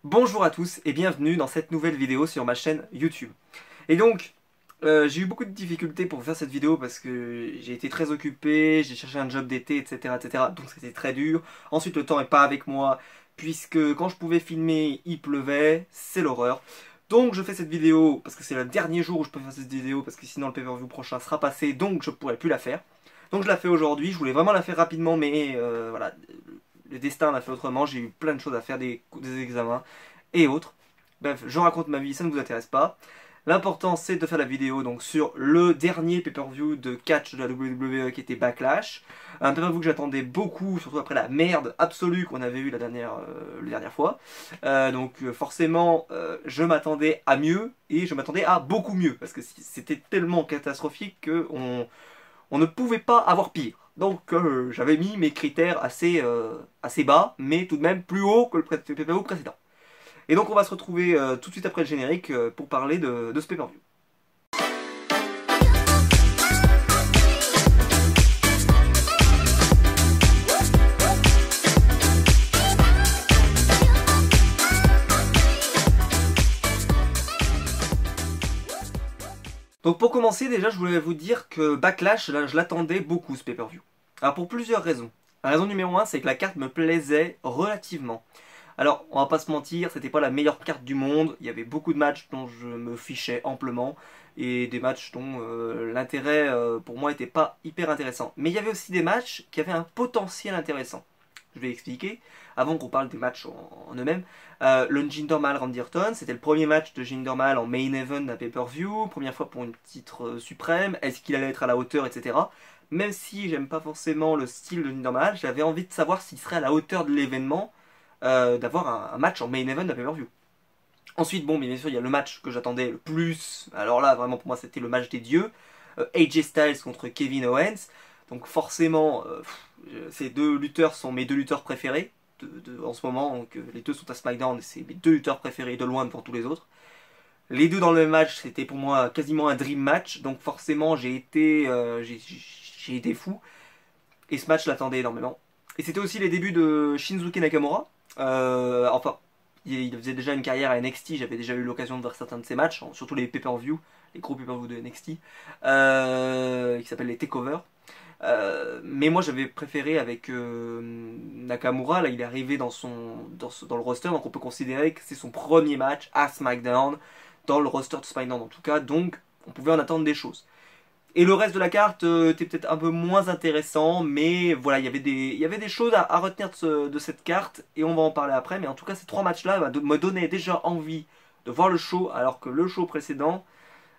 Bonjour à tous et bienvenue dans cette nouvelle vidéo sur ma chaîne YouTube. Et donc, j'ai eu beaucoup de difficultés pour faire cette vidéo parce que j'ai été très occupé, j'ai cherché un job d'été, etc., etc. Donc c'était très dur. Ensuite, le temps n'est pas avec moi puisque quand je pouvais filmer, il pleuvait, c'est l'horreur. Donc je fais cette vidéo parce que c'est le dernier jour où je peux faire cette vidéo parce que sinon le pay-per-view prochain sera passé, donc je pourrai plus la faire. Donc je la fais aujourd'hui, je voulais vraiment la faire rapidement mais voilà, le destin l'a fait autrement, j'ai eu plein de choses à faire, des examens et autres. Bref, je raconte ma vie, ça ne vous intéresse pas. L'important c'est de faire la vidéo donc sur le dernier pay-per-view de catch de la WWE qui était Backlash. Un pay-per-view que j'attendais beaucoup, surtout après la merde absolue qu'on avait eue la dernière fois. Forcément, je m'attendais à mieux et je m'attendais à beaucoup mieux parce que c'était tellement catastrophique que on ne pouvait pas avoir pire. Donc j'avais mis mes critères assez bas, mais tout de même plus haut que le pay-per-view précédent. Et donc on va se retrouver tout de suite après le générique pour parler de ce pay-per-view. Donc pour commencer, déjà je voulais vous dire que Backlash, là, je l'attendais beaucoup ce pay-per-view. Alors pour plusieurs raisons. La raison numéro 1, c'est que la carte me plaisait relativement. Alors, on va pas se mentir, c'était pas la meilleure carte du monde. Il y avait beaucoup de matchs dont je me fichais amplement et des matchs dont l'intérêt pour moi était pas hyper intéressant. Mais il y avait aussi des matchs qui avaient un potentiel intéressant. Je vais expliquer. Avant qu'on parle des matchs en eux-mêmes, le Jinder Mahal Randy Orton, c'était le premier match de Jinder Mahal en main event d'un pay-per-view, première fois pour une titre suprême. Est-ce qu'il allait être à la hauteur, etc. Même si j'aime pas forcément le style de Jinder Mahal, j'avais envie de savoir s'il serait à la hauteur de l'événement d'avoir un match en main event d'un pay-per-view. Ensuite, bon, bien sûr, il y a le match que j'attendais le plus. Alors là, vraiment, pour moi, c'était le match des dieux. AJ Styles contre Kevin Owens. Donc forcément, ces deux lutteurs sont mes deux lutteurs préférés en ce moment. Donc les deux sont à SmackDown et c'est mes deux lutteurs préférés de loin devant tous les autres. Les deux dans le même match, c'était pour moi quasiment un dream match. Donc forcément, j'ai été fou. Et ce match, je l'attendais énormément. Et c'était aussi les débuts de Shinsuke Nakamura. Enfin, il faisait déjà une carrière à NXT, j'avais déjà eu l'occasion de voir certains de ses matchs, surtout les pay-per-view, les gros pay-per-view de NXT, qui s'appellent les Takeover. Mais moi j'avais préféré avec Nakamura, là il est arrivé dans le roster, donc on peut considérer que c'est son premier match à SmackDown, dans le roster de SmackDown en tout cas, donc on pouvait en attendre des choses. Et le reste de la carte était peut-être un peu moins intéressant, mais voilà, il y avait des choses à retenir de cette carte, et on va en parler après, mais en tout cas ces trois matchs-là me donnaient déjà envie de voir le show, alors que le show précédent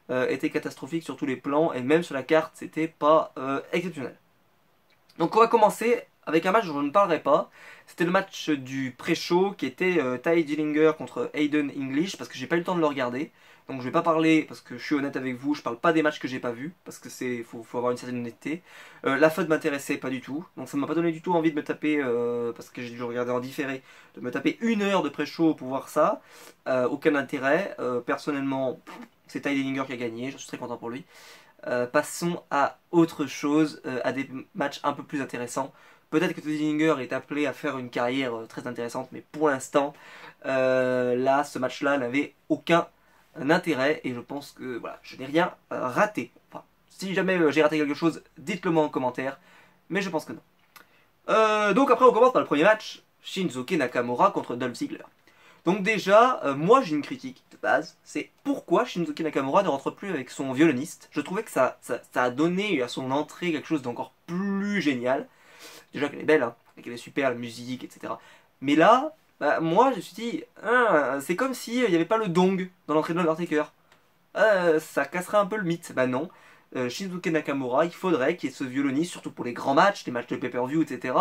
était catastrophique sur tous les plans, et même sur la carte, c'était pas exceptionnel. Donc on va commencer avec un match dont je ne parlerai pas, c'était le match du pré-show qui était Tye Dillinger contre Aiden English, parce que j'ai pas eu le temps de le regarder. Donc je vais pas parler, parce que je suis honnête avec vous, je parle pas des matchs que j'ai pas vus, parce que faut avoir une certaine honnêteté. La FUD m'intéressait pas du tout, donc ça m'a pas donné du tout envie de me taper, parce que j'ai dû le regarder en différé, de me taper une heure de pré-show pour voir ça. Aucun intérêt, personnellement, c'est Tye Dillinger qui a gagné, je suis très content pour lui. Passons à autre chose, à des matchs un peu plus intéressants. Peut-être que Tye Dillinger est appelé à faire une carrière très intéressante, mais pour l'instant, là, ce match-là n'avait aucun intérêt et je pense que voilà, je n'ai rien raté. Enfin, si jamais j'ai raté quelque chose, dites-le moi en commentaire, mais je pense que non. Donc après on commence par le premier match, Shinsuke Nakamura contre Dolph Ziggler. Donc déjà, moi j'ai une critique de base, c'est pourquoi Shinsuke Nakamura ne rentre plus avec son violoniste. Je trouvais que ça a donné à son entrée quelque chose d'encore plus génial. Déjà qu'elle est belle, hein, et qu'elle est super, la musique, etc. Mais là, bah, moi je me suis dit, hein, c'est comme s'il n'y avait pas le dong dans l'entrée de l'Undertaker. Ça casserait un peu le mythe. Bah non. Shinsuke Nakamura, il faudrait qu'il y ait ce violoniste, surtout pour les grands matchs, les matchs de pay-per-view, etc.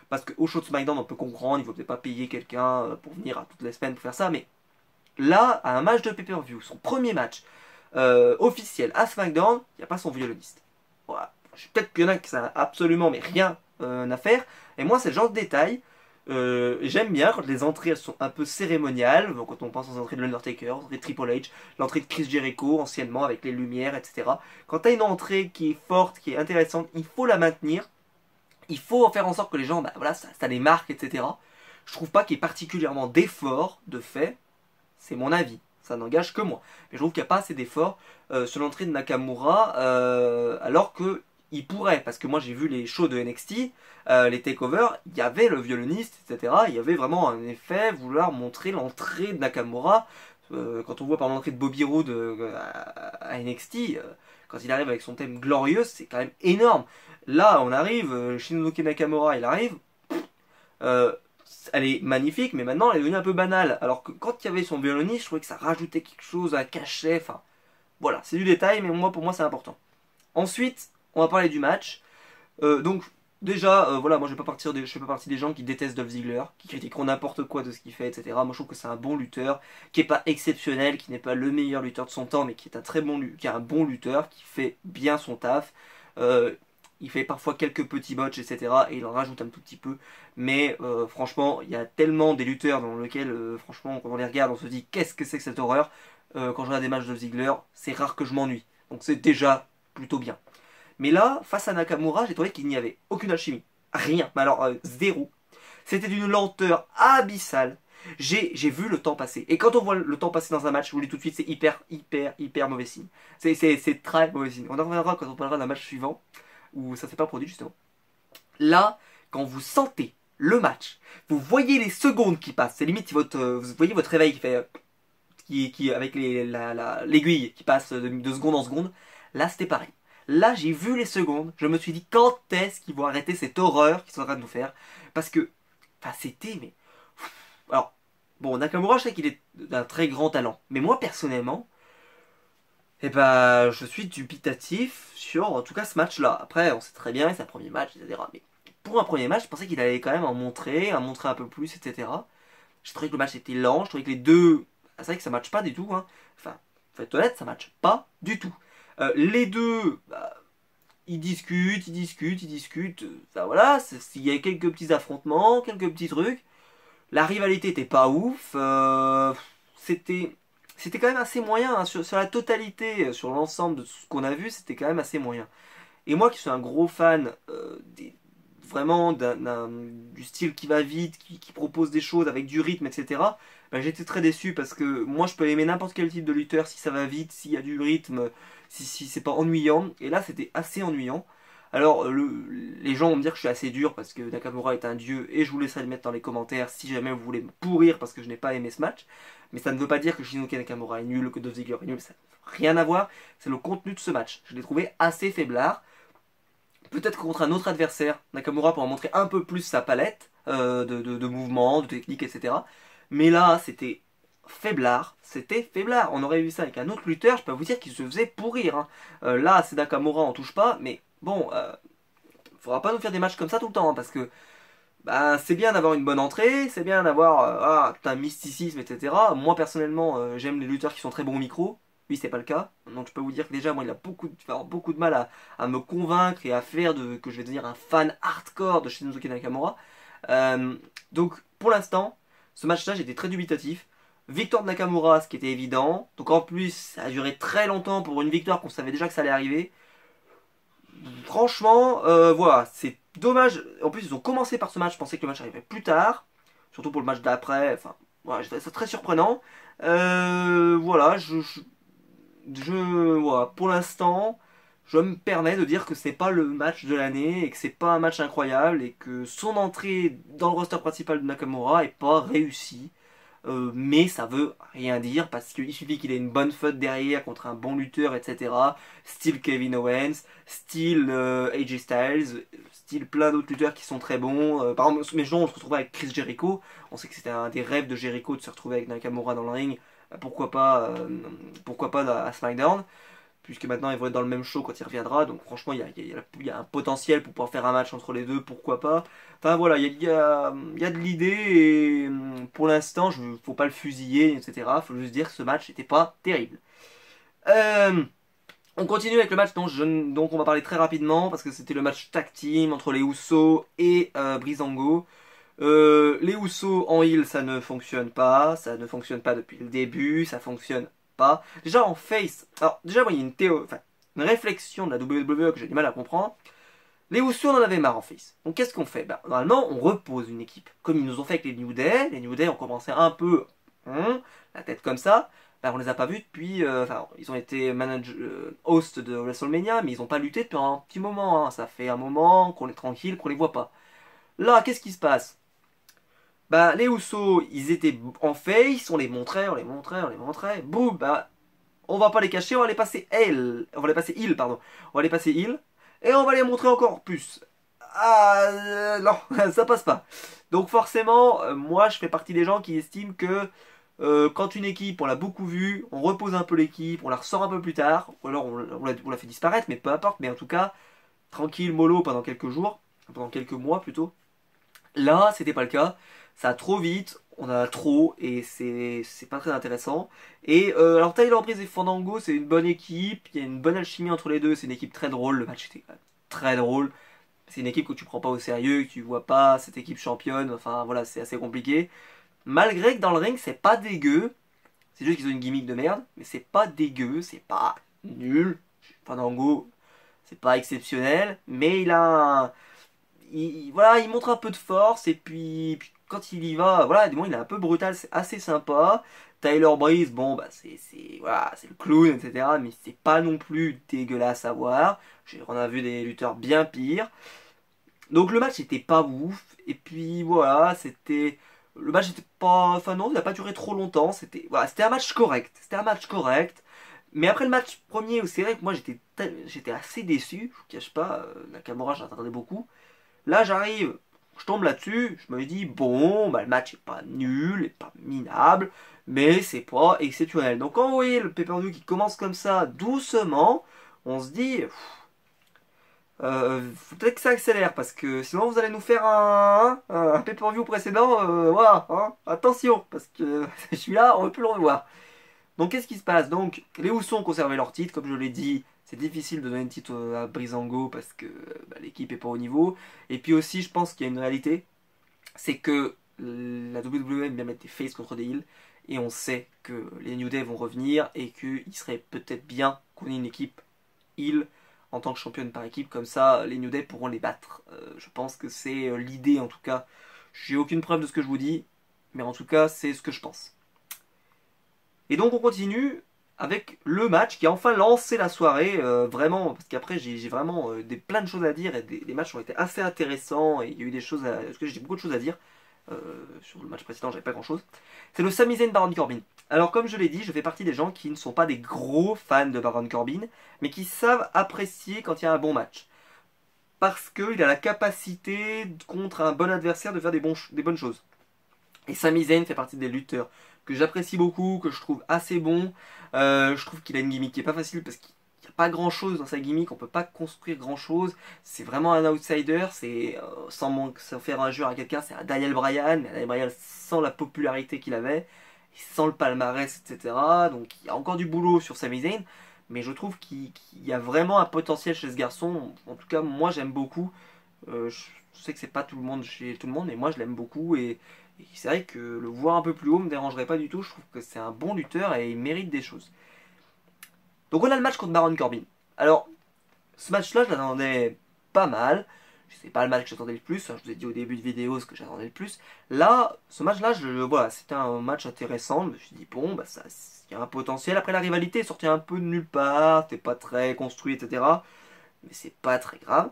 Parce qu'au show de SmackDown, on peut comprendre, il ne faut peut-être pas payer quelqu'un pour venir à toutes les semaines pour faire ça, mais là, à un match de pay-per-view, son premier match officiel à SmackDown, il n'y a pas son violoniste. Voilà. Peut-être qu'il y en a qui ça absolument mais rien à faire, et moi c'est le genre de détail. J'aime bien quand les entrées elles sont un peu cérémoniales, quand on pense aux entrées de l'Undertaker, l'entrée de Triple H, l'entrée de Chris Jericho anciennement avec les lumières, etc. Quand tu as une entrée qui est forte, qui est intéressante, il faut la maintenir, il faut faire en sorte que les gens, bah, voilà, ça les marque, etc. Je trouve pas qu'il y ait particulièrement d'efforts de fait, c'est mon avis, ça n'engage que moi. Mais je trouve qu'il n'y a pas assez d'efforts sur l'entrée de Nakamura, alors que il pourrait, parce que moi j'ai vu les shows de NXT, les takeovers, il y avait le violoniste, etc. Il y avait vraiment un effet vouloir montrer l'entrée de Nakamura. Quand on voit par l'entrée de Bobby Roode à NXT, quand il arrive avec son thème glorieux, c'est quand même énorme. Là, on arrive, Shinsuke Nakamura, il arrive, euh, elle est magnifique, mais maintenant elle est devenue un peu banale. Alors que quand il y avait son violoniste, je trouvais que ça rajoutait quelque chose, un cachet, enfin, voilà, c'est du détail, mais moi, pour moi, c'est important. Ensuite, on va parler du match. Donc, déjà, voilà, moi je fais pas partie des gens qui détestent Dolph Ziggler, qui critiqueront n'importe quoi de ce qu'il fait, etc. Moi je trouve que c'est un bon lutteur, qui est pas exceptionnel, qui n'est pas le meilleur lutteur de son temps, mais qui est qui est un bon lutteur, qui fait bien son taf. Euh, il fait parfois quelques petits botches, etc. Et il en rajoute un tout petit peu. Mais franchement, il y a tellement des lutteurs dans lesquels, franchement, quand on les regarde, on se dit qu'est-ce que c'est que cette horreur. Quand je regarde des matchs de Ziggler, c'est rare que je m'ennuie. Donc c'est déjà plutôt bien. Mais là, face à Nakamura, j'ai trouvé qu'il n'y avait aucune alchimie. Rien. Mais alors, zéro. C'était d'une lenteur abyssale. J'ai vu le temps passer. Et quand on voit le temps passer dans un match, je vous le dis tout de suite, c'est hyper mauvais signe. C'est très mauvais signe. On en reviendra quand on parlera d'un match suivant, où ça s'est pas produit justement. Là, quand vous sentez le match, vous voyez les secondes qui passent. C'est limite vous voyez votre réveil qui fait... avec l'aiguille qui passe de seconde en seconde. Là, c'était pareil. Là, j'ai vu les secondes. Je me suis dit, quand est-ce qu'ils vont arrêter cette horreur qu'ils sont en train de nous faire? Parce que, enfin, c'était, mais... Alors, bon, Nakamura, je sais qu'il est d'un très grand talent. Mais moi, personnellement, eh ben, je suis dubitatif sur, en tout cas, ce match-là. Après, on sait très bien, c'est un premier match, etc. Mais pour un premier match, je pensais qu'il allait quand même en montrer un peu plus, etc. Je trouvais que le match était lent. Je trouvais que les deux... C'est vrai que ça matche pas du tout, hein. Enfin, faut être honnête, ça matche pas du tout. Les deux, bah, ils discutent. Enfin voilà, il y a quelques petits affrontements, quelques petits trucs. La rivalité était pas ouf. C'était, c'était quand même assez moyen hein, sur la totalité, sur l'ensemble de ce qu'on a vu, c'était quand même assez moyen. Et moi qui suis un gros fan vraiment du style qui va vite, qui propose des choses avec du rythme, etc. Ben, j'étais très déçu parce que moi je peux aimer n'importe quel type de lutteur si ça va vite, s'il y a du rythme, si c'est pas ennuyant. Et là c'était assez ennuyant. Alors les gens vont me dire que je suis assez dur parce que Nakamura est un dieu et je vous laisserai le mettre dans les commentaires si jamais vous voulez me pourrir parce que je n'ai pas aimé ce match. Mais ça ne veut pas dire que Shinsuke Nakamura est nul, que Dolph Ziggler est nul, ça n'a rien à voir. C'est le contenu de ce match. Je l'ai trouvé assez faiblard. Peut-être contre un autre adversaire, Nakamura pourra montrer un peu plus sa palette de mouvements, de techniques, etc. Mais là, c'était faiblard. C'était faiblard. On aurait vu ça avec un autre lutteur, je peux vous dire qu'il se faisait pourrir. Hein. Là, c'est Nakamura, on touche pas, mais bon, faudra pas nous faire des matchs comme ça tout le temps, hein, parce que bah, c'est bien d'avoir une bonne entrée, c'est bien d'avoir tout un mysticisme, etc. Moi, personnellement, j'aime les lutteurs qui sont très bons au micro. Lui, c'est pas le cas. Donc, je peux vous dire que déjà, moi, il a beaucoup de mal à me convaincre et à faire que je vais devenir un fan hardcore de Shinsuke Nakamura. Euh, donc, pour l'instant, ce match-là, j'étais très dubitatif. Victoire de Nakamura, ce qui était évident. Donc, en plus, ça a duré très longtemps pour une victoire qu'on savait déjà que ça allait arriver. Franchement, voilà, c'est dommage. En plus, ils ont commencé par ce match, je pensais que le match arriverait plus tard. Surtout pour le match d'après. Enfin, voilà, c'est très surprenant. Voilà, voilà, pour l'instant, je me permets de dire que c'est pas le match de l'année et que c'est pas un match incroyable et que son entrée dans le roster principal de Nakamura est pas réussie. Mais ça veut rien dire parce qu'il suffit qu'il ait une bonne feud derrière contre un bon lutteur, etc. Style Kevin Owens, style AJ Styles, style plein d'autres lutteurs qui sont très bons. Par exemple, mais on se retrouve avec Chris Jericho. On sait que c'était un des rêves de Jericho de se retrouver avec Nakamura dans le ring. Pourquoi pas à SmackDown puisque maintenant ils vont être dans le même show quand il reviendra. Donc franchement, il y a un potentiel pour pouvoir faire un match entre les deux, pourquoi pas. Enfin voilà, il y a de l'idée et pour l'instant, faut pas le fusiller, etc. Faut juste dire que ce match n'était pas terrible. Euh, on continue avec le match dont on va parler très rapidement parce que c'était le match tag team entre les Usos et Breezango. Les Usos en heel ça ne fonctionne pas, ça ne fonctionne pas depuis le début, ça fonctionne pas. Déjà en face, alors déjà moi il y a une réflexion de la WWE que j'ai du mal à comprendre. Les Usos on en avait marre en face. Donc qu'est-ce qu'on fait? Normalement, on repose une équipe. Comme ils nous ont fait avec les New Day. Les New Day ont commencé un peu la tête comme ça. On les a pas vus depuis. Enfin, ils ont été host de WrestleMania, mais ils ont pas lutté depuis un petit moment. Ça fait un moment qu'on est tranquille, qu'on les voit pas. Là, qu'est-ce qui se passe? Les Usos, ils étaient en face, on les montrait, on les montrait, on les montrait. Boum, on va pas les cacher, on va les passer on va les passer heel, pardon. On va les passer heel et on va les montrer encore plus. Non, ça passe pas. Donc forcément, moi je fais partie des gens qui estiment que quand une équipe, on l'a beaucoup vue, on repose un peu l'équipe, on la ressort un peu plus tard, ou alors on la fait disparaître, mais peu importe, mais en tout cas, tranquille, mollo pendant quelques jours, pendant quelques mois plutôt. Là, c'était pas le cas. Ça va trop vite, on a trop et c'est pas très intéressant. Et alors Tyler Breeze et Fandango, c'est une bonne équipe, il y a une bonne alchimie entre les deux, c'est une équipe très drôle, le match était très drôle. C'est une équipe que tu prends pas au sérieux, que tu vois pas cette équipe championne, enfin voilà, c'est assez compliqué. Malgré que dans le ring, c'est pas dégueu, c'est juste qu'ils ont une gimmick de merde, mais c'est pas dégueu, c'est pas nul. Fandango, c'est pas exceptionnel, mais il a voilà, il montre un peu de force et puis quand il y va, voilà, du moins il est un peu brutal, c'est assez sympa. Tyler Breeze, bon voilà, c'est le clown, etc. Mais c'est pas non plus dégueulasse à voir. On a vu des lutteurs bien pires. Donc le match était pas ouf. Et puis voilà, c'était. Le match était pas. Enfin non, il n'a pas duré trop longtemps. C'était un match correct. C'était un match correct. Mais après le match premier, c'est vrai que moi j'étais assez déçu. Je vous cache pas, Nakamura, j'attendais beaucoup. Là, j'arrive, je tombe là-dessus, je me dis, bon, le match est pas nul, est pas minable, mais c'est pas exceptionnel. Donc, quand vous voyez le pay-per-view qui commence comme ça, doucement, on se dit, faut peut-être que ça accélère, parce que sinon vous allez nous faire un pay-per-view précédent, voilà, attention, parce que celui-là, on ne peut plus le revoir. Donc qu'est-ce qui se passe? Donc les Usos ont conservé leur titre, comme je l'ai dit, c'est difficile de donner le titre à Breezango parce que l'équipe est pas au niveau. Et puis aussi, je pense qu'il y a une réalité, c'est que la WWE aime bien mettre des faces contre des heels, et on sait que les New Day vont revenir et qu'il serait peut-être bien qu'on ait une équipe heel en tant que championne par équipe, comme ça les New Day pourront les battre. Je pense que c'est l'idée en tout cas. J'ai aucune preuve de ce que je vous dis, mais en tout cas c'est ce que je pense. Et donc on continue avec le match qui a enfin lancé la soirée, vraiment, parce qu'après j'ai vraiment plein de choses à dire, et des matchs ont été assez intéressants, et il y a eu des choses parce que j'ai beaucoup de choses à dire. Sur le match précédent, j'avais pas grand chose. C'est le Sami Zayn Baron Corbin. Alors, comme je l'ai dit, je fais partie des gens qui ne sont pas des gros fans de Baron Corbin, mais qui savent apprécier quand il y a un bon match. Parce qu'il a la capacité, contre un bon adversaire, de faire des bonnes choses. Et Sami Zayn fait partie des lutteurs que j'apprécie beaucoup, que je trouve assez bon. Je trouve qu'il a une gimmick qui est pas facile parce qu'il n'y a pas grand chose dans sa gimmick, on peut pas construire grand chose. C'est vraiment un outsider, c'est sans faire injure à quelqu'un, c'est un Daniel Bryan, mais Daniel Bryan sans la popularité qu'il avait, sans le palmarès, etc. Donc il y a encore du boulot sur Sami Zayn, mais je trouve qu'il y a vraiment un potentiel chez ce garçon. En tout cas, moi j'aime beaucoup. Je sais que c'est pas tout le monde chez tout le monde, mais moi je l'aime beaucoup et c'est vrai que le voir un peu plus haut me dérangerait pas du tout. Je trouve que c'est un bon lutteur et il mérite des choses. Donc on a le match contre Baron Corbin. Alors, ce match-là, je l'attendais pas mal. C'est pas le match que j'attendais le plus. Je vous ai dit au début de vidéo ce que j'attendais le plus. Là, ce match-là, voilà, c'était un match intéressant. Je me suis dit, bon, il y a un potentiel. Après, la rivalité est sortie un peu de nulle part. C'était pas très construit, etc. Mais c'est pas très grave.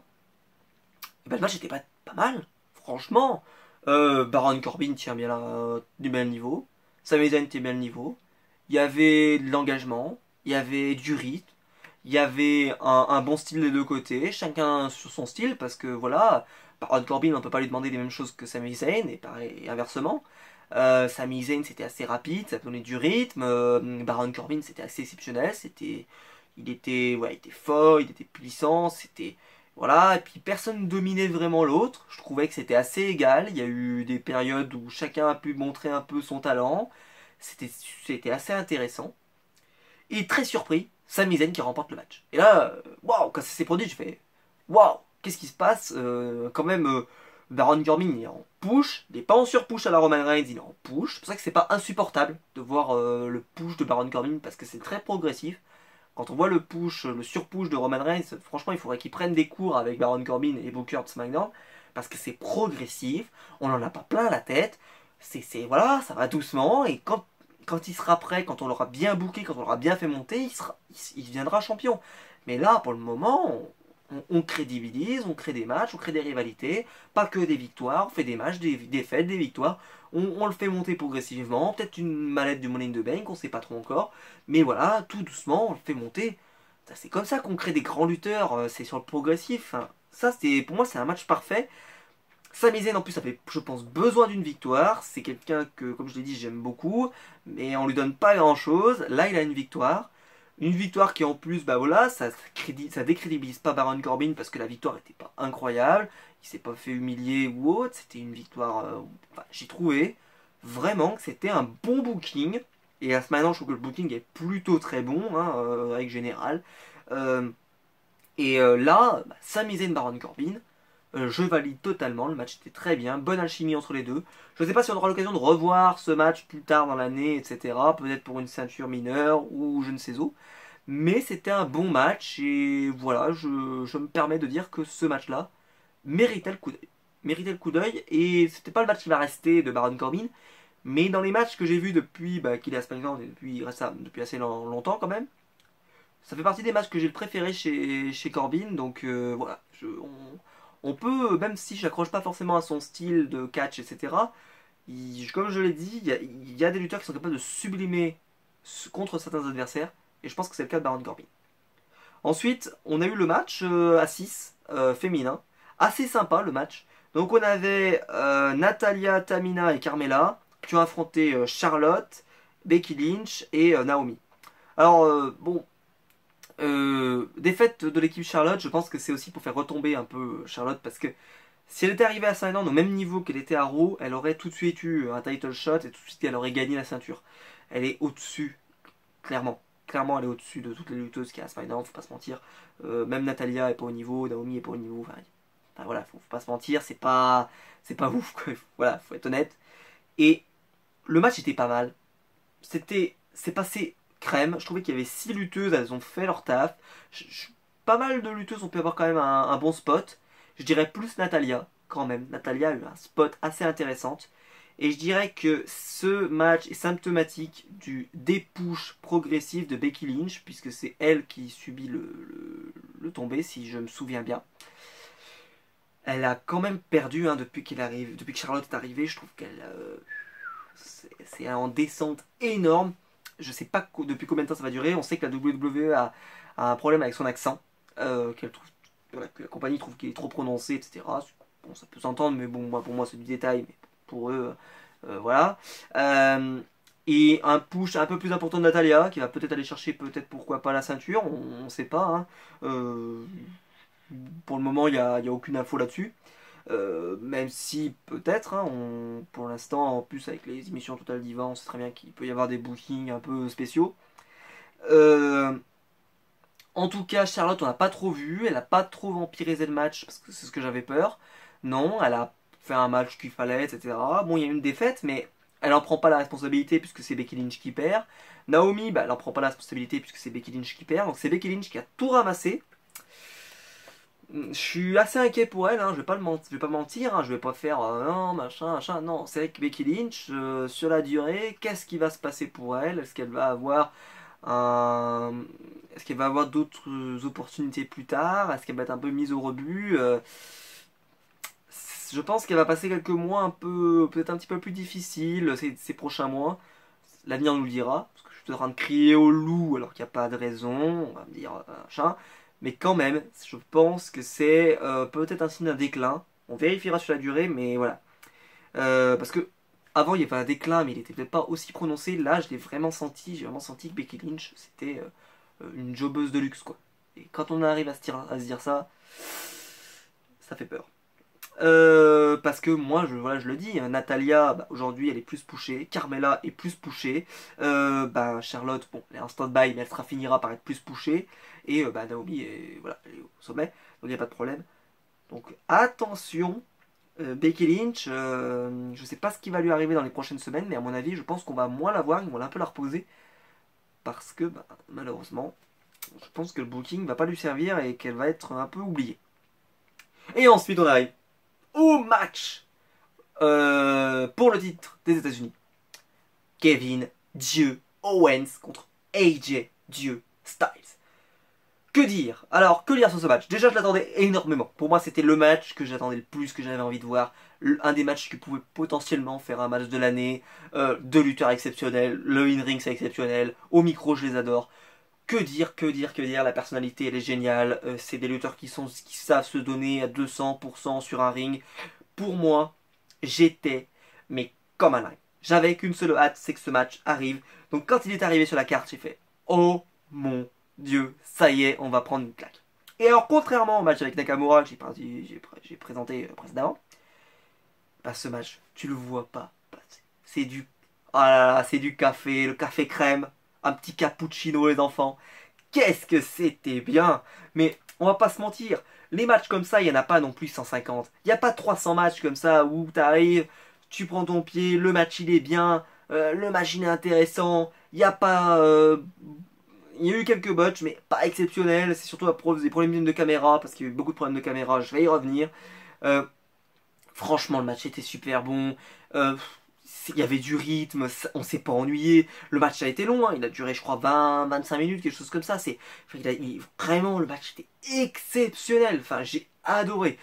Et le match était pas mal. Franchement. Baron Corbin tient bien du même niveau. Sami Zayn tient bien le niveau. Il y avait de l'engagement. Il y avait du rythme. Il y avait un bon style des deux côtés. Chacun sur son style. Parce que voilà, Baron Corbin, on peut pas lui demander les mêmes choses que Sami Zayn. Et pareil, et inversement. Sami Zayn, c'était assez rapide. Ça donnait du rythme. Baron Corbin, c'était assez exceptionnel. Il était fort. Il était puissant. Voilà, et puis personne ne dominait vraiment l'autre. Je trouvais que c'était assez égal. Il y a eu des périodes où chacun a pu montrer un peu son talent. C'était assez intéressant. Et très surpris, Sami Zayn qui remporte le match. Et là, waouh, quand ça s'est produit, je fais waouh, qu'est-ce qui se passe? Quand même, Baron Corbin il est en push. Il n'est pas en surpush à la Roman Reigns, il est en push. C'est pour ça que c'est pas insupportable de voir le push de Baron Corbin parce que c'est très progressif. Quand on voit le surpush de Roman Reigns, franchement, il faudrait qu'il prenne des cours avec Baron Corbin et Booker de SmackDown, parce que c'est progressif, on n'en a pas plein la tête, voilà, ça va doucement, et quand il sera prêt, quand on l'aura bien booké, quand on l'aura bien fait monter, il deviendra champion. Mais là, pour le moment, on crédibilise, on crée des matchs, on crée des rivalités, pas que des victoires, on fait des matchs, des défaites, des victoires, on le fait monter progressivement, peut-être une mallette du Money in the Bank, on sait pas trop encore, mais voilà, tout doucement, on le fait monter. C'est comme ça qu'on crée des grands lutteurs, c'est sur le progressif. Hein. Ça, pour moi, c'est un match parfait. Sami Zayn en plus avait, je pense, besoin d'une victoire. C'est quelqu'un que, comme je l'ai dit, j'aime beaucoup, mais on lui donne pas grand chose. Là, il a une victoire. Une victoire qui en plus, bah voilà, ça décrédibilise pas Baron Corbin parce que la victoire était pas incroyable. Il s'est pas fait humilier ou autre. C'était une victoire. Enfin, j'ai trouvé vraiment que c'était un bon booking. Et à ce moment, je trouve que le booking est plutôt très bon, hein, règle générale. Euh, là, bah, Sami Zayn, Baron Corbin. Je valide totalement, le match était très bien, bonne alchimie entre les deux. Je ne sais pas si on aura l'occasion de revoir ce match plus tard dans l'année, etc. Peut-être pour une ceinture mineure ou je ne sais où. Mais c'était un bon match et voilà, je me permets de dire que ce match-là méritait le coup d'œil. Méritait le coup d'œil et c'était pas le match qui va rester de Baron Corbin. Mais dans les matchs que j'ai vus depuis qu'il est à SmackDown et depuis assez longtemps quand même, ça fait partie des matchs que j'ai le préféré chez Corbin. Donc voilà, on peut, même si je n'accroche pas forcément à son style de catch, etc., comme je l'ai dit, il y a des lutteurs qui sont capables de sublimer contre certains adversaires, et je pense que c'est le cas de Baron Corbin. Ensuite, on a eu le match à 6, féminin, assez sympa le match. Donc on avait Natalia, Tamina et Carmella qui ont affronté Charlotte, Becky Lynch et Naomi. Alors, bon, défaite de l'équipe Charlotte, je pense que c'est aussi pour faire retomber un peu Charlotte parce que si elle était arrivée à SmackDown au même niveau qu'elle était à Raw, elle aurait tout de suite eu un title shot et tout de suite elle aurait gagné la ceinture. Elle est au-dessus, clairement. Clairement, elle est au-dessus de toutes les lutteuses qu'il y a à SmackDown, faut pas se mentir. Même Natalia est pas au niveau, Naomi est pas au niveau. Enfin, voilà, faut pas se mentir, c'est pas ouf, quoi. Voilà, faut être honnête. Et le match était pas mal. C'est passé crème. Je trouvais qu'il y avait 6 lutteuses, elles ont fait leur taf. Pas mal de lutteuses ont pu avoir quand même un bon spot. Je dirais plus Natalia, quand même. Natalia a eu un spot assez intéressant. Et je dirais que ce match est symptomatique du dépush progressif de Becky Lynch, puisque c'est elle qui subit le tombé, si je me souviens bien. Elle a quand même perdu hein, depuis que Charlotte est arrivée. Je trouve qu'elle c'est en descente énorme. Je sais pas depuis combien de temps ça va durer. On sait que la WWE a un problème avec son accent, voilà, que la compagnie trouve qu'il est trop prononcé, etc. Bon, ça peut s'entendre, mais bon, pour moi c'est du détail, mais pour eux, voilà. Et un push un peu plus important de Natalia, qui va peut-être aller chercher, peut-être pourquoi pas la ceinture, on sait pas. Hein. Pour le moment, il n'y a aucune info là-dessus. Même si peut-être, hein, pour l'instant, en plus avec les émissions Total Diva, on sait très bien qu'il peut y avoir des bookings un peu spéciaux. Euh, en tout cas, Charlotte, on n'a pas trop vu, elle n'a pas trop vampirisé le match, parce que c'est ce que j'avais peur. Non, elle a fait un match qu'il fallait, etc. Bon, il y a eu une défaite, mais elle n'en prend pas la responsabilité puisque c'est Becky Lynch qui perd. Naomi, bah, elle n'en prend pas la responsabilité puisque c'est Becky Lynch qui perd. Donc c'est Becky Lynch qui a tout ramassé. Je suis assez inquiet pour elle, hein, je vais pas mentir, hein, je vais pas faire non, machin, machin, non, c'est avec Becky Lynch, sur la durée, qu'est-ce qui va se passer pour elle? Un... Est-ce qu'elle va avoir d'autres opportunités plus tard? Est-ce qu'elle va être un peu mise au rebut? Je pense qu'elle va passer quelques mois peut-être un petit peu plus difficiles ces prochains mois. L'avenir nous le dira, parce que je suis en train de crier au loup alors qu'il n'y a pas de raison, on va me dire machin. Mais quand même, je pense que c'est peut-être un signe d'un déclin. On vérifiera sur la durée, mais voilà. Parce que avant il y avait un déclin, mais il était peut-être pas aussi prononcé. Là, je l'ai vraiment senti. J'ai vraiment senti que Becky Lynch, c'était une jobbeuse de luxe, quoi. Et quand on arrive à se dire ça, ça fait peur. Parce que moi, voilà, je le dis, hein, Natalia, bah, aujourd'hui, elle est plus pushée. Carmella est plus pushée. Bah, Charlotte, bon, elle est en stand-by, mais finira par être plus pushée. Et bah, Naomi, voilà, elle est au sommet, donc il n'y a pas de problème. Donc attention, Becky Lynch, je sais pas ce qui va lui arriver dans les prochaines semaines, mais à mon avis, je pense qu'on va moins la voir, ils vont un peu la reposer. Parce que, bah, malheureusement, je pense que le booking va pas lui servir et qu'elle va être un peu oubliée. Et ensuite, on arrive au match pour le titre des États-Unis. Kevin Dieu Owens contre AJ Dieu Styles. Que dire? Alors, que dire sur ce match? Déjà, je l'attendais énormément. Pour moi, c'était le match que j'attendais le plus, que j'avais envie de voir. Un des matchs qui pouvait potentiellement faire un match de l'année. Deux lutteurs exceptionnels. Le in-ring, c'est exceptionnel. Au micro, je les adore. Que dire, que dire, que dire? La personnalité, elle est géniale. C'est des lutteurs qui savent se donner à 200% sur un ring. Pour moi, j'étais, mais comme un dingue. J'avais qu'une seule hâte, c'est que ce match arrive. Donc quand il est arrivé sur la carte, j'ai fait oh mon Dieu, ça y est, on va prendre une claque. Et alors, contrairement au match avec Nakamura que j'ai présenté précédemment, bah, ce match, tu le vois pas passer. C'est du, ah là là, c'est du café, le café crème, un petit cappuccino les enfants. Qu'est-ce que c'était bien! Mais on va pas se mentir, les matchs comme ça, il n'y en a pas non plus 150. Il n'y a pas 300 matchs comme ça où t'arrives, tu prends ton pied, le match il est bien, le match il est intéressant, il n'y a pas... il y a eu quelques botches, mais pas exceptionnels. C'est surtout à cause des problèmes de caméra, parce qu'il y a eu beaucoup de problèmes de caméra, je vais y revenir. Euh, Franchement, le match était super bon. Euh, il y avait du rythme, on s'est pas ennuyé. Le match a été long, hein, il a duré, je crois, 20-25 minutes, quelque chose comme ça. Vraiment, le match était exceptionnel. Enfin, j'ai adoré.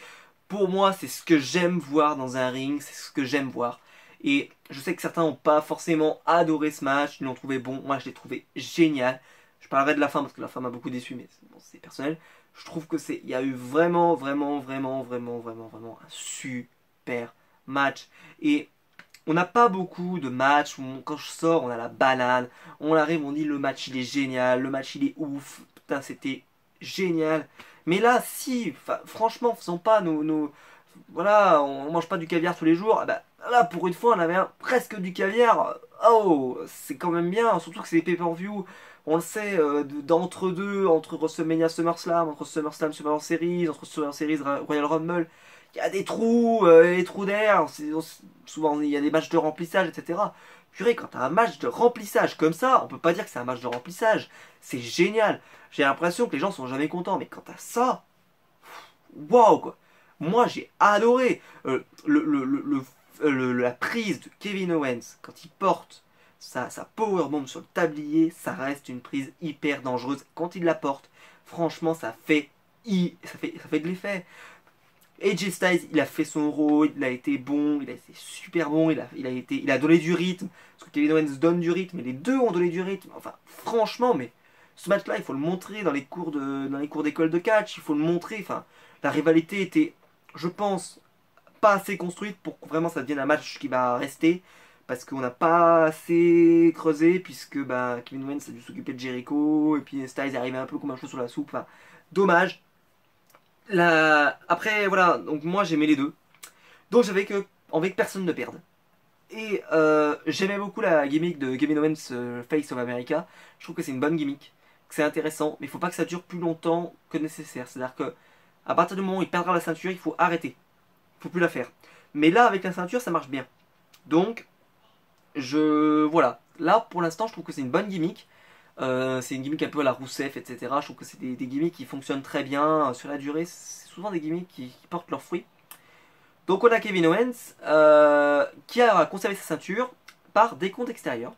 Pour moi, c'est ce que j'aime voir dans un ring, c'est ce que j'aime voir. Et je sais que certains n'ont pas forcément adoré ce match, ils l'ont trouvé bon. Moi, je l'ai trouvé génial. Je parlerai de la fin parce que la fin m'a beaucoup déçu, mais bon, c'est personnel. Je trouve que il y a eu vraiment un super match. Et on n'a pas beaucoup de matchs où quand je sors, on a la banane. On arrive, on dit le match il est génial, le match il est ouf. Putain, c'était génial. Mais là, si, franchement, faisons pas voilà, on mange pas du caviar tous les jours. Ah bah, là, pour une fois, on avait presque du caviar. Oh, c'est quand même bien, surtout que c'est des pay-per-view. On le sait, d'entre deux, entre WrestleMania SummerSlam, entre SummerSlam Survivor Series, entre Survivor Series Royal Rumble, il y a des trous, des trous d'air. Souvent, il y a des matchs de remplissage, etc. Purée, quand t'as un match de remplissage comme ça, on peut pas dire que c'est un match de remplissage. C'est génial. J'ai l'impression que les gens sont jamais contents, mais quand t'as ça, waouh quoi. Moi j'ai adoré la prise de Kevin Owens quand il porte sa powerbomb sur le tablier, ça reste une prise hyper dangereuse. Quand il la porte, franchement ça fait de l'effet. AJ Styles, il a fait son rôle, il a été bon, il a été super bon, il a donné du rythme. Parce que Kevin Owens donne du rythme, et les deux ont donné du rythme. Enfin, franchement, mais ce match-là, il faut le montrer dans les cours d'école de catch, il faut le montrer. Enfin, la rivalité était, je pense, pas assez construite pour que vraiment ça devienne un match qui va rester. Parce qu'on n'a pas assez creusé, puisque bah, Kevin Owens a dû s'occuper de Jericho, et puis Styles est arrivé un peu comme un cheveu sur la soupe. Enfin, dommage. Après, voilà, donc moi j'aimais les deux. Donc j'avais envie que personne ne perde. Et j'aimais beaucoup la gimmick de Kevin Owens Face of America. Je trouve que c'est une bonne gimmick, que c'est intéressant, mais il faut pas que ça dure plus longtemps que nécessaire. C'est-à-dire que à partir du moment où il perdra la ceinture, il faut arrêter. Il faut plus la faire. Mais là, avec la ceinture, ça marche bien. Donc, voilà. Là, pour l'instant, je trouve que c'est une bonne gimmick. C'est une gimmick un peu à la Rousseff, etc. Je trouve que c'est des gimmicks qui fonctionnent très bien sur la durée. C'est souvent des gimmicks qui portent leurs fruits. Donc on a Kevin Owens qui a conservé sa ceinture par décompte extérieur.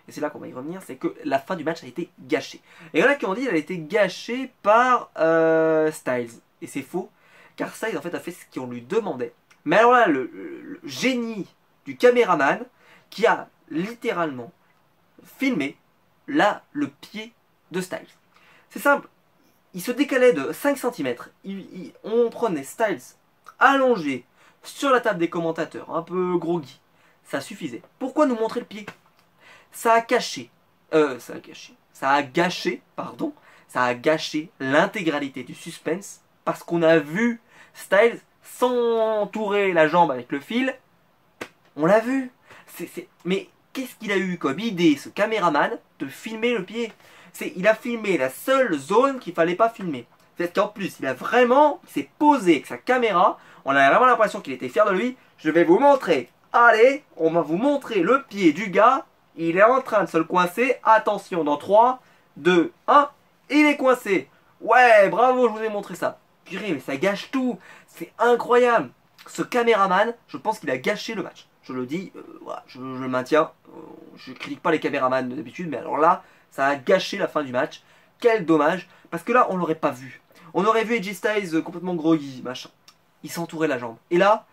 Et c'est là qu'on va y revenir, c'est que la fin du match a été gâchée. Et il y en a qui ont dit qu'elle a été gâchée par Styles. Et c'est faux, car Styles en fait a fait ce qu'on lui demandait. Mais alors là, le génie du caméraman qui a littéralement filmé là le pied de Styles. C'est simple, il se décalait de 5 cm. On prenait Styles allongé sur la table des commentateurs, un peu groggy. Ça suffisait. Pourquoi nous montrer le pied? Ça a caché, ça a gâché, pardon, ça a gâché l'intégralité du suspense parce qu'on a vu Styles s'entourer la jambe avec le fil. On l'a vu. Mais qu'est-ce qu'il a eu comme idée, ce caméraman, de filmer le pied? Il a filmé la seule zone qu'il fallait pas filmer. C'est qu'en plus, il s'est posé avec sa caméra. On a vraiment l'impression qu'il était fier de lui. Je vais vous montrer. Allez, on va vous montrer le pied du gars. Il est en train de se le coincer. Attention, dans 3, 2, 1. Et il est coincé. Ouais, bravo, je vous ai montré ça. Purée, mais ça gâche tout. C'est incroyable. Ce caméraman, je pense qu'il a gâché le match. Je le dis, voilà, je le maintiens. Je critique pas les caméramans d'habitude, mais alors là, ça a gâché la fin du match. Quel dommage. Parce que là, on l'aurait pas vu. On aurait vu AJ Styles complètement groggy, machin. Il s'entourait la jambe. Et là,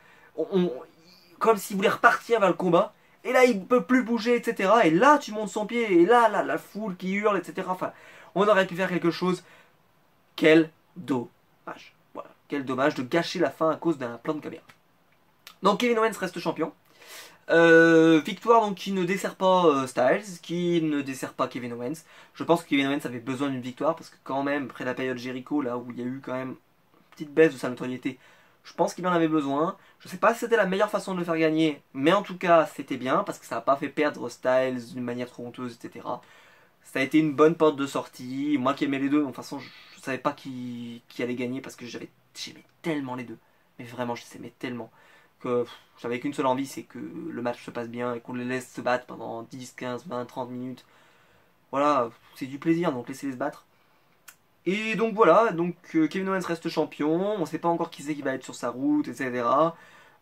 comme s'il voulait repartir vers le combat. Et là, il peut plus bouger, etc. Et là, tu montes son pied. Et là, la foule qui hurle, etc. Enfin, on aurait pu faire quelque chose. Quel dommage. Voilà. Quel dommage de gâcher la fin à cause d'un plan de caméra. Donc Kevin Owens reste champion. Victoire donc qui ne dessert pas Styles, qui ne dessert pas Kevin Owens. Je pense que Kevin Owens avait besoin d'une victoire parce que quand même, après la période Jericho, là où il y a eu quand même une petite baisse de sa notoriété, je pense qu'il en avait besoin. Je sais pas si c'était la meilleure façon de le faire gagner, mais en tout cas c'était bien parce que ça n'a pas fait perdre Styles d'une manière trop honteuse, etc. Ça a été une bonne porte de sortie. Moi qui aimais les deux, de toute façon je savais pas qui allait gagner parce que j'aimais tellement les deux. Mais vraiment je les aimais tellement que j'avais qu'une seule envie, c'est que le match se passe bien et qu'on les laisse se battre pendant 10, 15, 20, 30 minutes. Voilà, c'est du plaisir, donc laissez-les se battre. Et donc voilà, donc Kevin Owens reste champion, on sait pas encore qui c'est qui va être sur sa route, etc.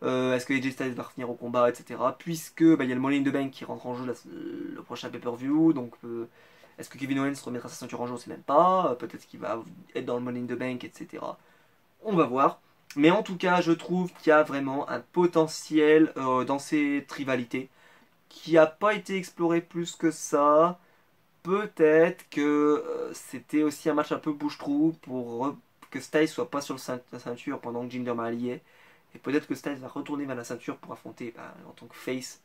Est-ce que AJ Styles va revenir au combat, etc. Puisque bah, il y a le Money in the Bank qui rentre en jeu le prochain pay-per-view, donc est-ce que Kevin Owens remettra sa ceinture en jeu, on sait même pas. Peut-être qu'il va être dans le Money in the Bank, etc. On va voir. Mais en tout cas, je trouve qu'il y a vraiment un potentiel dans cette rivalité qui n'a pas été exploré plus que ça. Peut-être que c'était aussi un match un peu bouche-trou pour que Styles soit pas sur la ceinture pendant que Jinder Mahal y est. Et peut-être que Styles va retourner vers la ceinture pour affronter en tant que face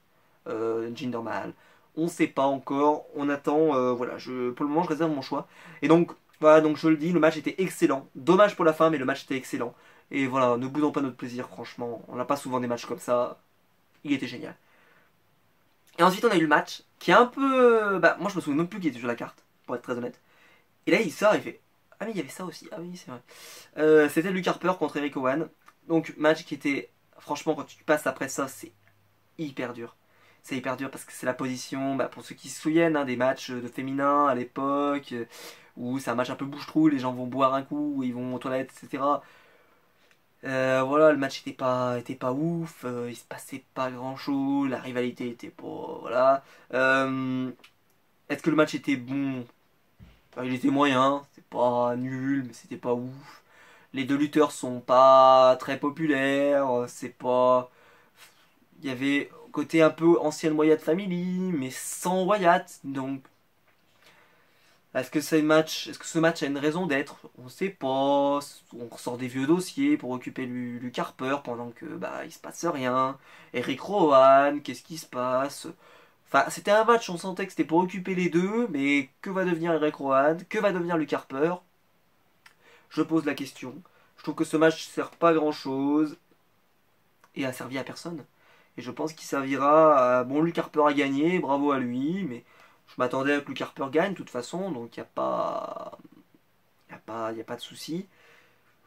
Jinder Mahal. On sait pas encore, on attend, voilà, pour le moment je réserve mon choix. Et donc, voilà, donc je le dis, le match était excellent. Dommage pour la fin, mais le match était excellent. Et voilà, ne boudons pas notre plaisir, franchement. On n'a pas souvent des matchs comme ça. Il était génial. Et ensuite, on a eu le match qui est un peu. Bah, moi, je me souviens même plus qui était sur la carte, pour être très honnête. Et là, il sort, il fait. Ah, mais il y avait ça aussi. Ah, oui, c'est vrai. C'était Luke Harper contre Eric Owen. Donc, match qui était. Franchement, quand tu passes après ça, c'est hyper dur. C'est hyper dur parce que c'est la position, bah, pour ceux qui se souviennent, hein, des matchs de féminin à l'époque, où c'est un match un peu bouche-trou, les gens vont boire un coup, ils vont aux toilettes, etc. Voilà, le match était pas ouf, il se passait pas grand chose, la rivalité était pas. Voilà. Euh, Est-ce que le match était bon? Enfin, il était moyen, c'est pas nul, mais c'était pas ouf. Les deux lutteurs sont pas très populaires, c'est pas. Il y avait côté un peu ancienne Wyatt Family, mais sans Wyatt, donc est-ce que ce match a une raison d'être? On sait pas. On ressort des vieux dossiers pour occuper Luke Harper pendant que bah il se passe rien. Eric Rowan, qu'est-ce qui se passe? Enfin, c'était un match, on sentait que c'était pour occuper les deux, mais que va devenir Eric Rowan? Que va devenir Luke Harper? Je pose la question. Je trouve que ce match sert pas à grand chose et a servi à personne. Et je pense qu'il servira à. Bon, Luke Harper a gagné, bravo à lui, mais je m'attendais à que Luke Harper gagne de toute façon, donc il n'y a pas. Y a pas de souci.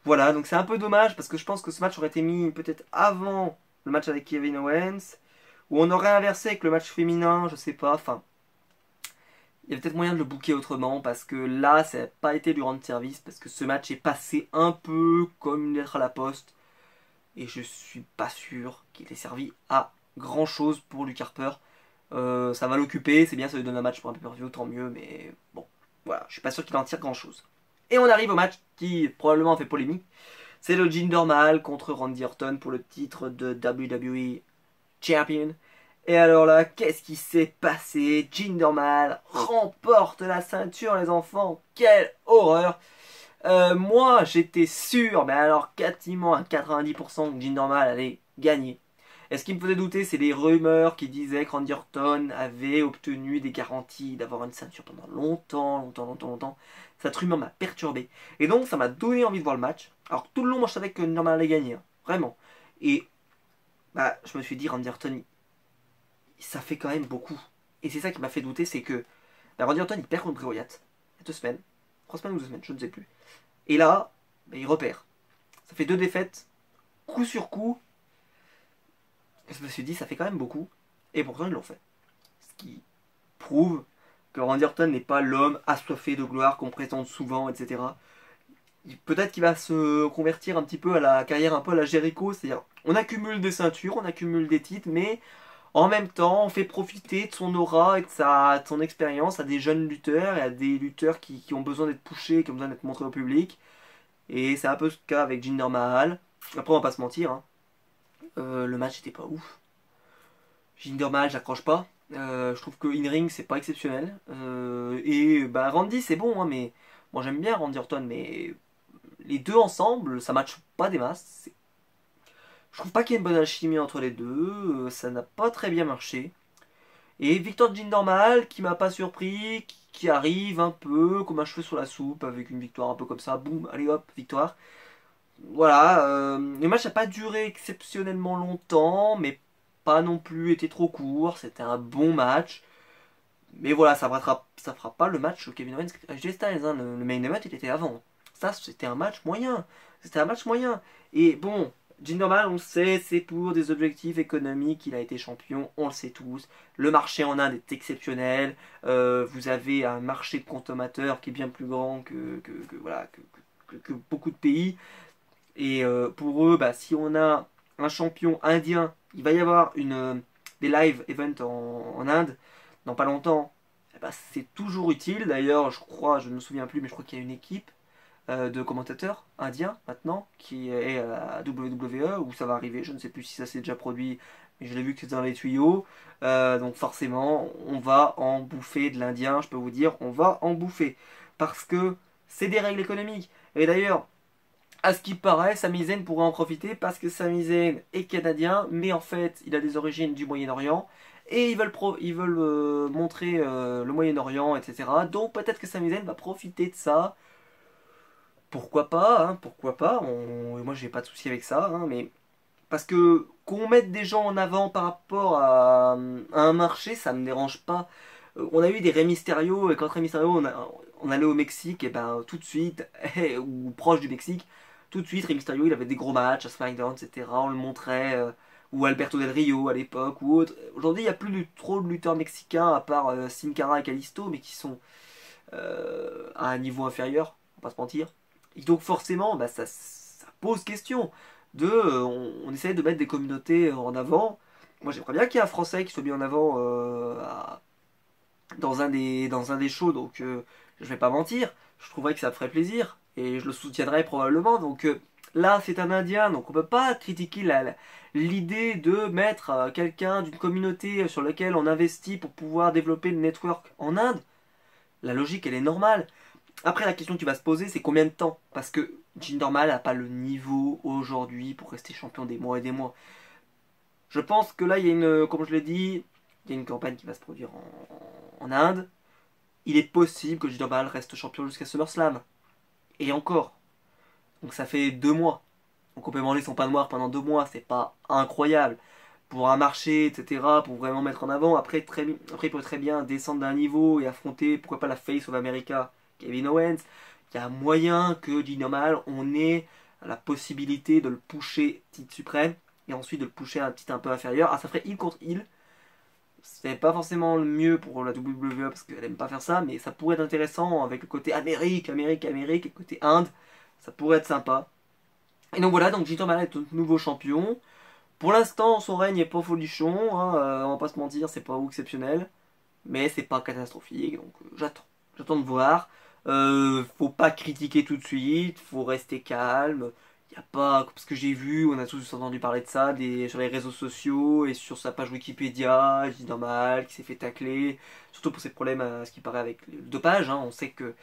Voilà, donc c'est un peu dommage parce que je pense que ce match aurait été mis peut-être avant le match avec Kevin Owens, ou on aurait inversé avec le match féminin, je sais pas. Enfin, il y a peut-être moyen de le booker autrement parce que là, ça n'a pas été du rendre service parce que ce match est passé un peu comme une lettre à la poste et je suis pas sûr qu'il ait servi à grand chose pour Luke Harper. Ça va l'occuper, c'est bien, ça lui donne un match pour un pay-per-view, tant mieux, mais bon, voilà, je suis pas sûr qu'il en tire grand chose. Et on arrive au match qui probablement fait polémique. C'est le Jinder Mahal contre Randy Orton pour le titre de WWE Champion. Et alors là, qu'est-ce qui s'est passé? Jinder Mahal remporte la ceinture, les enfants. Quelle horreur! Moi, j'étais sûr, mais alors quasiment à 90% que Jinder Mahal allait gagner. Et ce qui me faisait douter, c'est les rumeurs qui disaient que Randy Orton avait obtenu des garanties d'avoir une ceinture pendant longtemps, longtemps, longtemps, longtemps. Cette rumeur m'a perturbé. Et donc, ça m'a donné envie de voir le match. Alors, tout le long, moi, je savais que Jinder Mahal allait gagner. Hein, vraiment. Et bah, je me suis dit, Randy Orton, ça fait quand même beaucoup. Et c'est ça qui m'a fait douter, c'est que bah, Randy Orton, il perd contre Bray Wyatt. Il y a 2 semaines. 3 semaines ou 2 semaines, je ne sais plus. Et là, bah, il repère. Ça fait 2 défaites, coup sur coup. Et je me suis dit, ça fait quand même beaucoup. Et pourtant, ils l'ont fait. Ce qui prouve que Randy Orton n'est pas l'homme assoiffé de gloire qu'on présente souvent, etc. Peut-être qu'il va se convertir un petit peu à la carrière un peu à la Jericho, c'est-à-dire on accumule des ceintures, on accumule des titres, mais en même temps on fait profiter de son aura et de son expérience à des jeunes lutteurs et à des lutteurs qui ont besoin d'être poussés, qui ont besoin d'être montrés au public. Et c'est un peu ce cas avec Jinder Mahal. Après on va pas se mentir, hein. Le match était pas ouf. Jinder Mahal j'accroche pas. Je trouve que in-ring c'est pas exceptionnel. Et bah Randy c'est bon, hein, mais moi j'aime bien Randy Orton, mais les deux ensemble, ça matche pas des masses. Je trouve pas qu'il y ait une bonne alchimie entre les deux. Ça n'a pas très bien marché. Et Victor Jinder Mahal, qui m'a pas surpris, qui arrive un peu comme un cheveu sur la soupe, avec une victoire un peu comme ça, boum, allez hop, victoire. Voilà, le match n'a pas duré exceptionnellement longtemps, mais pas non plus été trop court. C'était un bon match. Mais voilà, ça fera pas le match Kevin Owens AJ Styles, hein. Le main event, il était avant. Ça, c'était un match moyen. C'était un match moyen. Et bon, Jinder Mahal, on le sait, c'est pour des objectifs économiques qu'il a été champion, on le sait tous. Le marché en Inde est exceptionnel. Vous avez un marché de consommateurs qui est bien plus grand voilà, que beaucoup de pays. Et pour eux, bah, si on a un champion indien, il va y avoir des live events en Inde dans pas longtemps. Eh ben, c'est toujours utile. D'ailleurs, je crois, je ne me souviens plus, mais je crois qu'il y a une équipe de commentateurs indiens maintenant qui est à WWE où ça va arriver. Je ne sais plus si ça s'est déjà produit, mais je l'ai vu que c'était dans les tuyaux. Donc forcément, on va en bouffer de l'indien. Je peux vous dire, on va en bouffer parce que c'est des règles économiques. Et d'ailleurs, à ce qui paraît, Sami Zayn pourrait en profiter parce que Sami Zayn est canadien, mais en fait, il a des origines du Moyen-Orient. Et ils veulent montrer le Moyen-Orient, etc. Donc peut-être que Sami Zayn va profiter de ça. Pourquoi pas, hein, pourquoi pas. Moi, j'ai pas de souci avec ça, hein, mais parce que qu'on mette des gens en avant par rapport à un marché, ça me dérange pas. On a eu des Rey Mysterio, et quand Rey Mysterio, on allait au Mexique, et ben tout de suite, ou proche du Mexique, tout de suite, Rey Mysterio, il avait des gros matchs à SmackDown, etc. On le montrait, ou Alberto Del Rio à l'époque, ou autre. Aujourd'hui, il n'y a plus trop de lutteurs mexicains, à part Sin Cara et Kalisto, mais qui sont à un niveau inférieur, on va pas se mentir. Et donc forcément, bah, ça pose question on essaie de mettre des communautés en avant. Moi j'aimerais bien qu'il y ait un Français qui soit mis en avant dans un des shows, donc je vais pas mentir, je trouverais que ça me ferait plaisir et je le soutiendrais probablement. Donc là c'est un Indien, donc on peut pas critiquer l'idée de mettre quelqu'un d'une communauté sur laquelle on investit pour pouvoir développer le network en Inde. La logique elle est normale. Après, la question qui va se poser, c'est combien de temps? Parce que Jinder Mahal n'a pas le niveau aujourd'hui pour rester champion des mois et des mois. Je pense que là, il y a comme je l'ai dit, il y a une campagne qui va se produire en Inde. Il est possible que Jinder Mahal reste champion jusqu'à SummerSlam. Et encore. Donc ça fait 2 mois. Donc on peut manger son pain noir pendant 2 mois, c'est pas incroyable. Pour un marché, etc., pour vraiment mettre en avant. Après, il peut très bien descendre d'un niveau et affronter, pourquoi pas la Face of America, Kevin Owens. Il y a moyen que Jinder Mahal, on ait la possibilité de le pusher titre suprême et ensuite de le pusher un titre un peu inférieur. Ah, ça ferait heel contre heel. C'est pas forcément le mieux pour la WWE parce qu'elle aime pas faire ça, mais ça pourrait être intéressant avec le côté Amérique, Amérique, Amérique et le côté Inde. Ça pourrait être sympa. Et donc voilà, donc Jinder Mahal est notre nouveau champion. Pour l'instant, son règne est pas folichon, hein, on va pas se mentir, c'est pas exceptionnel, mais c'est pas catastrophique, donc j'attends. J'attends de voir. Faut pas critiquer tout de suite, faut rester calme. Y a pas, parce que j'ai vu, on a tous entendu parler de ça sur les réseaux sociaux et sur sa page Wikipédia, il dit normal, qui s'est fait tacler, surtout pour ses problèmes à ce qui paraît avec le dopage, hein. On sait que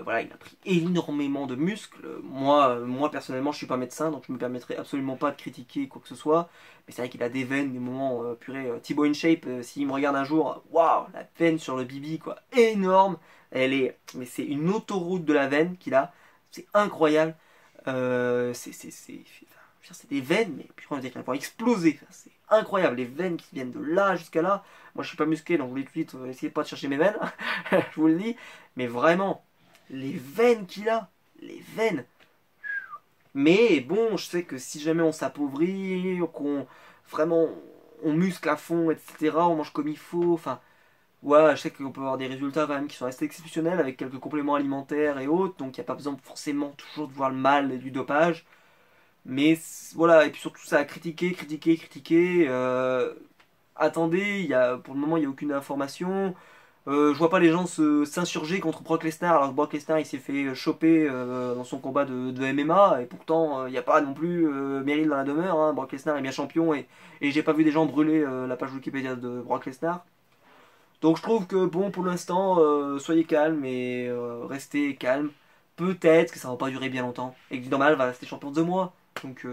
voilà, il a pris énormément de muscles. Moi personnellement, je suis pas médecin, donc je me permettrai absolument pas de critiquer quoi que ce soit. Mais c'est vrai qu'il a des veines, des moments purée. Thibaut InShape, s'il me regarde un jour, waouh, la veine sur le bibi, quoi, énorme. Mais c'est une autoroute de la veine qu'il a. C'est incroyable. C'est des veines, mais puis on dirait qu'elles vont exploser. Enfin, c'est incroyable, les veines qui viennent de là jusqu'à là. Moi, je suis pas musclé, donc vous voulez tout de suite essayer pas de chercher mes veines. Je vous le dis, mais vraiment les veines qu'il a, les veines. Mais bon, je sais que si jamais on s'appauvrit, qu'on vraiment on muscle à fond, etc., on mange comme il faut, enfin, Ouais, je sais qu'on peut avoir des résultats quand même qui sont assez exceptionnels avec quelques compléments alimentaires et autres, donc il n'y a pas besoin forcément toujours de voir le mal et du dopage. Mais voilà, et puis surtout ça a critiqué, critiqué, critiqué. Attendez, pour le moment il n'y a aucune information. Je vois pas les gens s'insurger contre Brock Lesnar alors que Brock Lesnar il s'est fait choper dans son combat de MMA et pourtant il n'y a pas non plus Meryl dans la demeure. Hein. Brock Lesnar est bien champion et j'ai pas vu des gens brûler la page Wikipédia de Brock Lesnar. Donc je trouve que bon pour l'instant soyez calme et restez calme. Peut-être que ça va pas durer bien longtemps et que du normal va rester champion de 2 mois. Donc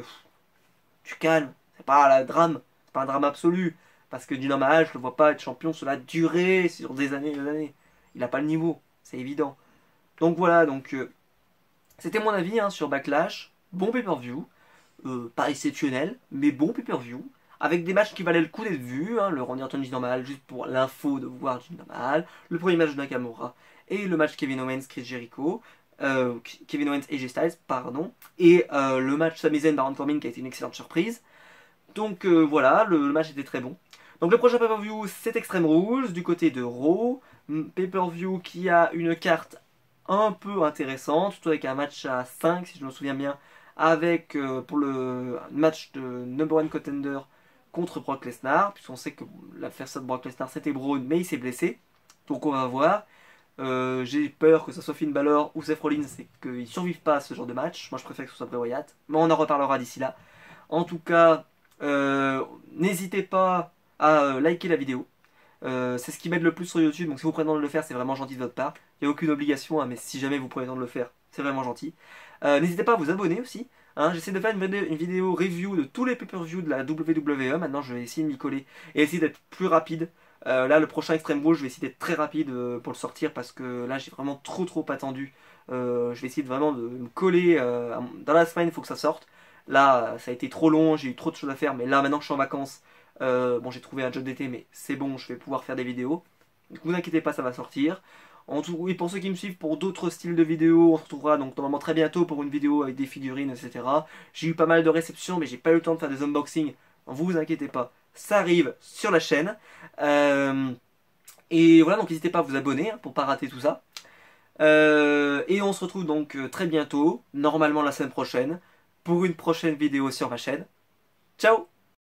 tu calmes, c'est pas un drame, c'est pas un drame absolu. Parce que du normal, je le vois pas être champion sur la durée, sur des années. Il a pas le niveau, c'est évident. Donc voilà, donc c'était mon avis hein, sur Backlash. Bon pay-per-view, pas exceptionnel, mais bon pay-per-view. Avec des matchs qui valaient le coup d'être vus, hein, le Randy Orton du normal, juste pour l'info de voir du normal. Le premier match de Nakamura et le match Kevin Owens, Chris Jericho. Kevin Owens et J Styles, pardon. Et le match Sami Zayn, Baron Corbin qui a été une excellente surprise. Donc voilà, le match était très bon. Donc le prochain pay-per-view, c'est Extreme Rules du côté de Raw. Pay-per-view qui a une carte un peu intéressante, surtout avec un match à 5 si je me souviens bien, avec pour le match de Number One Contender contre Brock Lesnar, puisqu'on sait que l'adversaire de Brock Lesnar c'était Braun, mais il s'est blessé. Donc on va voir. J'ai peur que ce soit Finn Balor ou Seth Rollins et qu'ils ne survivent pas à ce genre de match. Moi je préfère que ce soit Bray Wyatt, mais on en reparlera d'ici là. En tout cas, n'hésitez pas à liker la vidéo. C'est ce qui m'aide le plus sur YouTube, donc si vous prenez le temps de le faire, c'est vraiment gentil de votre part. Il n'y a aucune obligation, hein, mais si jamais vous prenez le temps de le faire, c'est vraiment gentil. N'hésitez pas à vous abonner aussi. Hein, j'essaie de faire une vidéo review de tous les pay-per-view de la WWE. Maintenant, je vais essayer de m'y coller et essayer d'être plus rapide. Là, le prochain Extreme Rules, je vais essayer d'être très rapide pour le sortir parce que là, j'ai vraiment trop attendu. Je vais essayer vraiment de me coller. Dans la semaine, il faut que ça sorte. Là, ça a été trop long, j'ai eu trop de choses à faire, mais là, maintenant que je suis en vacances, bon, j'ai trouvé un job d'été, mais c'est bon, je vais pouvoir faire des vidéos. Donc, vous inquiétez pas, ça va sortir. En tout, et pour ceux qui me suivent pour d'autres styles de vidéos, on se retrouvera donc normalement très bientôt pour une vidéo avec des figurines, etc. J'ai eu pas mal de réceptions, mais j'ai pas eu le temps de faire des unboxings. Vous inquiétez pas, ça arrive sur la chaîne. Euh, et voilà, donc n'hésitez pas à vous abonner hein, pour pas rater tout ça. Et on se retrouve donc très bientôt, normalement la semaine prochaine, pour une prochaine vidéo sur ma chaîne. Ciao!